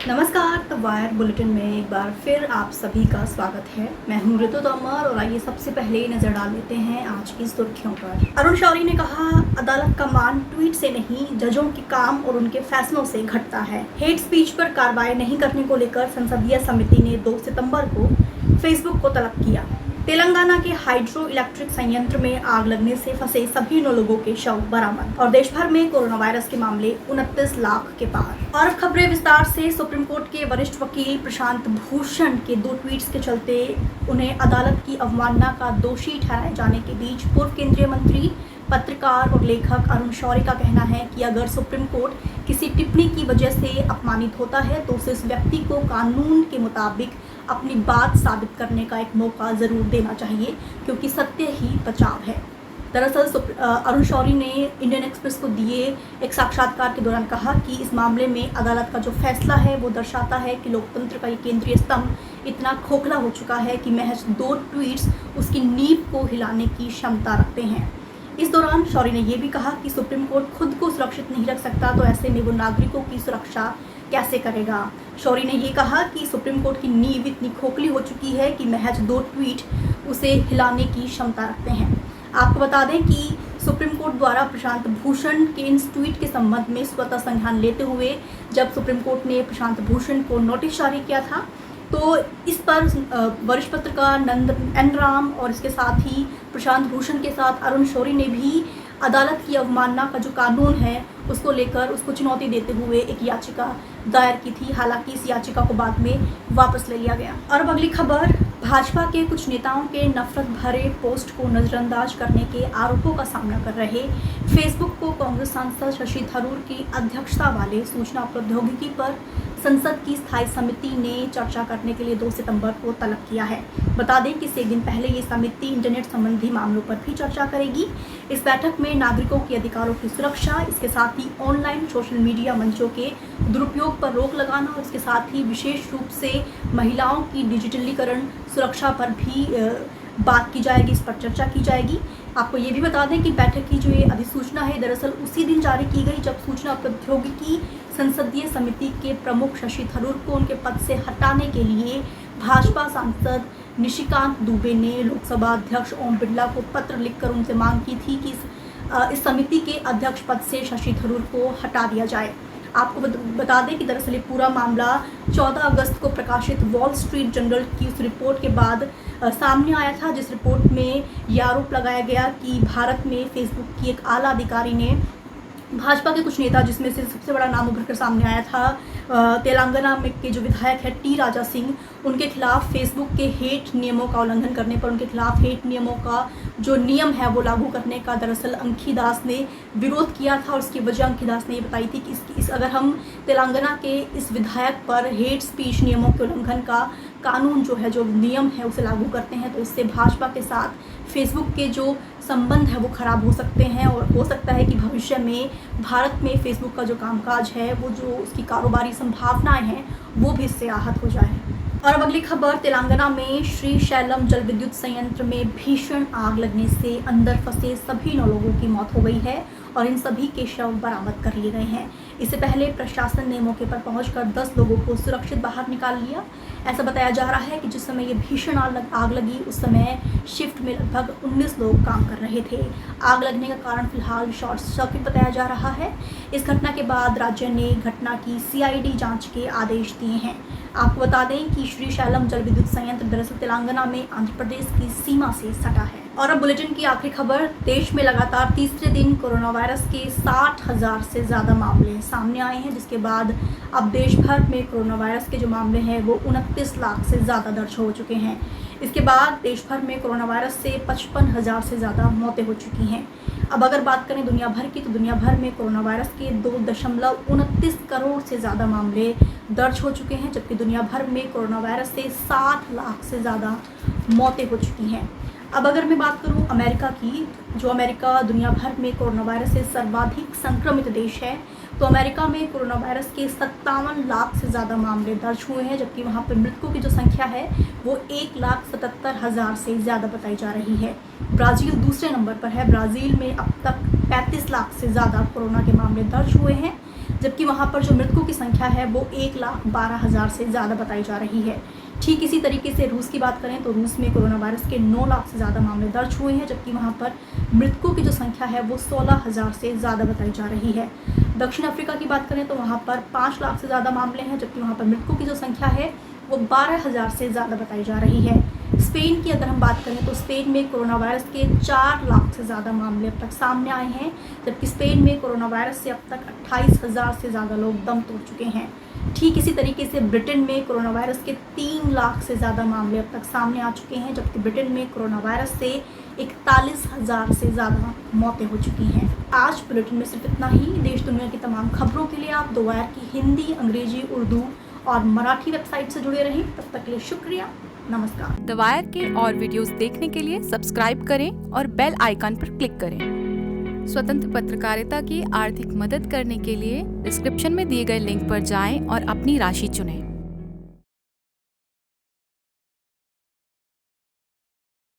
नमस्कार, the wire bulletin में एक बार फिर आप सभी का स्वागत है। मैं हूं ऋतु तोमर और आइए सबसे पहले नजर डाल लेते हैं आज की सुर्खियों पर। अरुण शौरी ने कहा, अदालत का मान ट्वीट से नहीं, जजों के काम और उनके फैसलों से घटता है। हेट स्पीच पर कार्रवाई नहीं करने को लेकर संसदीय समिति ने 2 सितंबर को फेसबुक को तलब किया। तेलंगाना के हाइड्रो इलेक्ट्रिक संयंत्र में आग लगने से फंसे सभी 9 लोगों के शव बरामद और देश भर में कोरोना वायरस के मामले 29 लाख के पार। और खबरें विस्तार से। सुप्रीम कोर्ट के वरिष्ठ वकील प्रशांत भूषण के 2 ट्वीट्स के चलते उन्हें अदालत की अवमानना का दोषी ठहराए जाने के बीच पूर्व केंद्रीय मंत्री, पत्रकार और लेखक अरुण शौरी का कहना है कि अगर सुप्रीम कोर्ट किसी टिप्पणी की वजह से अपमानित होता है तो उसे उस व्यक्ति को कानून के मुताबिक अपनी बात साबित करने का एक मौका जरूर देना चाहिए, क्योंकि सत्य ही बचाव है। दरअसल अरुण शौरी ने इंडियन एक्सप्रेस को दिए एक साक्षात्कार के दौरान कहा कि इस मामले में अदालत का जो फैसला है वो दर्शाता है कि लोकतंत्र का ये केंद्रीय स्तंभ इतना खोखला हो चुका है कि महज 2 ट्वीट्स उसकी नींव को हिलाने की क्षमता रखते हैं। इस दौरान शौरी ने यह भी कहा कि सुप्रीम कोर्ट खुद को सुरक्षित नहीं रख सकता तो ऐसे में वो नागरिकों की सुरक्षा कैसे करेगा। शौरी ने यह कहा कि सुप्रीम कोर्ट की नींव इतनी खोखली हो चुकी है कि महज 2 ट्वीट उसे हिलाने की क्षमता रखते हैं। आपको बता दें कि सुप्रीम कोर्ट द्वारा प्रशांत भूषण के इन ट्वीट के संबंध में स्वतः संज्ञान लेते हुए जब सुप्रीम कोर्ट ने प्रशांत भूषण को नोटिस जारी किया था तो इस पर वरिष्ठ पत्रकार नंद एन राम और इसके साथ ही प्रशांत भूषण के साथ अरुण शौरी ने भी अदालत की अवमानना का जो कानून है उसको लेकर उसको चुनौती देते हुए एक याचिका दायर की थी। हालांकि इस याचिका को बाद में वापस ले लिया गया। और अब अगली खबर, भाजपा के कुछ नेताओं के नफरत भरे पोस्ट को नजरअंदाज करने के आरोपों का सामना कर रहे फेसबुक को कांग्रेस सांसद शशि थरूर की अध्यक्षता वाले सूचना प्रौद्योगिकी पर संसद की स्थायी समिति ने चर्चा करने के लिए 2 सितंबर को तलब किया है। बता दें कि 1 दिन पहले ये समिति इंटरनेट संबंधी मामलों पर भी चर्चा करेगी। इस बैठक में नागरिकों के अधिकारों की सुरक्षा, इसके साथ ही ऑनलाइन सोशल मीडिया मंचों के दुरुपयोग पर रोक लगाना और इसके साथ ही विशेष रूप से महिलाओं की डिजिटलीकरण सुरक्षा पर भी बात की जाएगी, इस पर चर्चा की जाएगी। आपको ये भी बता दें कि बैठक की जो ये अधिसूचना है दरअसल उसी दिन जारी की गई जब सूचना प्रौद्योगिकी संसदीय समिति के प्रमुख शशि थरूर को उनके पद से हटाने के लिए भाजपा सांसद निशिकांत दुबे ने लोकसभा अध्यक्ष ओम बिरला को पत्र लिखकर उनसे मांग की थी कि इस समिति के अध्यक्ष पद से शशि थरूर को हटा दिया जाए। आपको बता दें कि दरअसल ये पूरा मामला 14 अगस्त को प्रकाशित वॉल स्ट्रीट जर्नल की उस रिपोर्ट के बाद सामने आया था, जिस रिपोर्ट में यह आरोप लगाया गया कि भारत में फेसबुक की एक आला अधिकारी ने भाजपा के कुछ नेता, जिसमें से सबसे बड़ा नाम उभर कर सामने आया था तेलंगाना में के जो विधायक है टी राजा सिंह, उनके खिलाफ फेसबुक के हेट नियमों का उल्लंघन करने पर उनके खिलाफ हेट नियमों का जो नियम है वो लागू करने का दरअसल अंकी दास ने विरोध किया था। और इसकी वजह अंकी दास ने ये बताई थी कि अगर हम तेलंगाना के इस विधायक पर हेट स्पीच नियमों के उल्लंघन का कानून जो है, जो नियम है उसे लागू करते हैं तो इससे भाजपा के साथ फेसबुक के जो संबंध है वो खराब हो सकते हैं और हो सकता है कि भविष्य में भारत में फेसबुक का जो कामकाज है, वो जो उसकी कारोबारी संभावनाएं हैं वो भी इससे आहत हो जाए। और अब अगली खबर, तेलंगाना में श्री शैलम जल विद्युत संयंत्र में भीषण आग लगने से अंदर फंसे सभी 9 लोगों की मौत हो गई है और इन सभी के शव बरामद कर लिए गए हैं। इससे पहले प्रशासन ने मौके पर पहुंचकर 10 लोगों को सुरक्षित बाहर निकाल लिया। ऐसा बताया जा रहा है कि जिस समय ये भीषण आग लगी उस समय शिफ्ट में लगभग 19 लोग काम कर रहे थे। आग लगने का कारण फिलहाल शॉर्ट सर्किट बताया जा रहा है। इस घटना के बाद राज्य ने घटना की CID जांच के आदेश दिए हैं। आपको बता दें कि श्री शैलम जल विद्युत संयंत्र दरअसल तेलंगाना में आंध्र प्रदेश की सीमा से सटा है। और अब बुलेटिन की आखिरी खबर, देश में लगातार तीसरे दिन कोरोना वायरस के 60,000 से ज़्यादा मामले सामने आए हैं, जिसके बाद अब देश भर में कोरोना वायरस के जो मामले हैं वो 29 लाख से ज़्यादा दर्ज हो चुके हैं। इसके बाद देश भर में कोरोना वायरस से 55,000 से ज़्यादा मौतें हो चुकी हैं। अब अगर बात करें दुनिया भर की तो दुनिया भर में कोरोना वायरस के 2.29 करोड़ से ज़्यादा मामले दर्ज हो चुके हैं, जबकि दुनिया भर में कोरोना वायरस से 60 लाख से ज़्यादा मौतें हो चुकी हैं। अब अगर मैं बात करूं अमेरिका की, जो अमेरिका दुनिया भर में कोरोना वायरस से सर्वाधिक संक्रमित देश है, तो अमेरिका में कोरोना वायरस के 57 लाख से ज़्यादा मामले दर्ज हुए हैं, जबकि वहाँ पर मृतकों की जो संख्या है वो 1,77,000 से ज़्यादा बताई जा रही है। ब्राज़ील दूसरे नंबर पर है। ब्राज़ील में अब तक 35 लाख से ज़्यादा कोरोना के मामले दर्ज हुए हैं, जबकि वहाँ पर जो मृतकों की संख्या है वो 1,12,000 से ज़्यादा बताई जा रही है। ठीक इसी तरीके से रूस की बात करें तो रूस में कोरोना वायरस के 9 लाख से ज़्यादा मामले दर्ज हुए हैं, जबकि वहाँ पर मृतकों की जो संख्या है वो 16,000 से ज़्यादा बताई जा रही है। दक्षिण अफ्रीका की बात करें तो वहाँ पर 5 लाख से ज़्यादा मामले हैं, जबकि वहाँ पर मृतकों की जो संख्या है वो 12,000 से ज़्यादा बताई जा रही है। स्पेन की अगर हम बात करें तो स्पेन में कोरोना वायरस के 4 लाख से ज़्यादा मामले अब तक सामने आए हैं, जबकि स्पेन में कोरोना वायरस से अब तक 28,000 से ज़्यादा लोग दम तोड़ चुके हैं। ठीक इसी तरीके से ब्रिटेन में कोरोना वायरस के 3 लाख से ज़्यादा मामले अब तक सामने आ चुके हैं, जबकि ब्रिटेन में कोरोना वायरस से 41,000 से ज़्यादा मौतें हो चुकी हैं। आज बुलेटिन में सिर्फ इतना ही। देश दुनिया की तमाम खबरों के लिए आप द वायर की हिंदी, अंग्रेजी, उर्दू और मराठी वेबसाइट से जुड़े रहें। तब तक के लिए शुक्रिया, नमस्कार। द वायर के और वीडियोस देखने के लिए सब्सक्राइब करें और बेल आइकन पर क्लिक करें। स्वतंत्र पत्रकारिता की आर्थिक मदद करने के लिए डिस्क्रिप्शन में दिए गए लिंक पर जाएं और अपनी राशि चुनें।